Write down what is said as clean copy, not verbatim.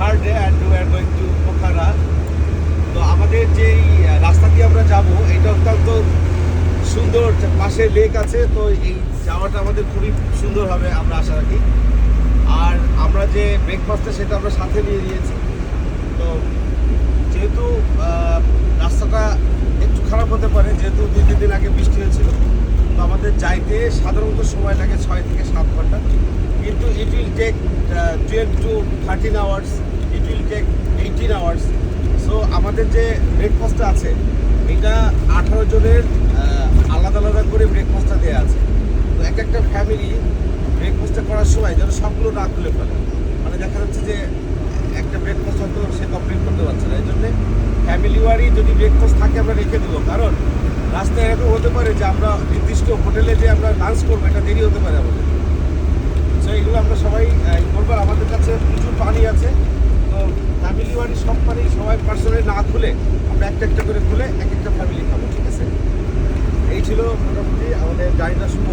Third day and we are going to Pokhara. তো আমাদের যেই রাস্তা দিয়ে আমরা যাব এটা অত্যন্ত সুন্দর, পাশে লেক আছে, তো এই যাওয়াটা আমাদের খুবই সুন্দর হবে আমরা আশা রাখি। আর আমরা যে ব্রেকফাস্টটা সেটা আমরা সাথে নিয়ে নিয়েছি। তো যেহেতু রাস্তাটা একটু খারাপ হতে পারে, যেহেতু 2-3 দিন আগে বৃষ্টি হয়েছিল, তো আমাদের যাইতে সাধারণত সময় লাগে 6 থেকে 7 ঘন্টা, কিন্তু it will take 12 to 13 hours, it will take 18 hours. So আমাদের যে ব্রেকফাস্টটা আছে এটা 18 জনের আলাদা আলাদা করে ব্রেকফাস্টটা দেওয়া আছে। তো একটা ফ্যামিলি ব্রেকফাস্টটা করার সময় যেন সবগুলো না খুলে ফেলে, মানে দেখা যাচ্ছে যে একটা ব্রেকফাস্ট হয়তো সে কমপ্লিট করতে পারছে না। এই জন্যে ফ্যামিলি ওয়ারি যদি ব্রেকফাস্ট থাকে আমরা রেখে দেবো, কারণ রাস্তায় এরকম হতে পারে যে আমরা নির্দিষ্ট হোটেলে যে আমরা লাঞ্চ করবো এটা দেরি হতে পারে আমাদের। সো এগুলো আমরা সবাই করবো। আমাদের কাছে প্রচুর পানি আছে, তো ফ্যামিলি ওয়ারি সব পানি সবাই পার্সোনালি না খুলে আমরা একটা করে খুলে এক একটা ফ্যামিলি খাবো, ঠিক আছে? এই ছিল মোটামুটি আমাদের গাড়িটা শুভ।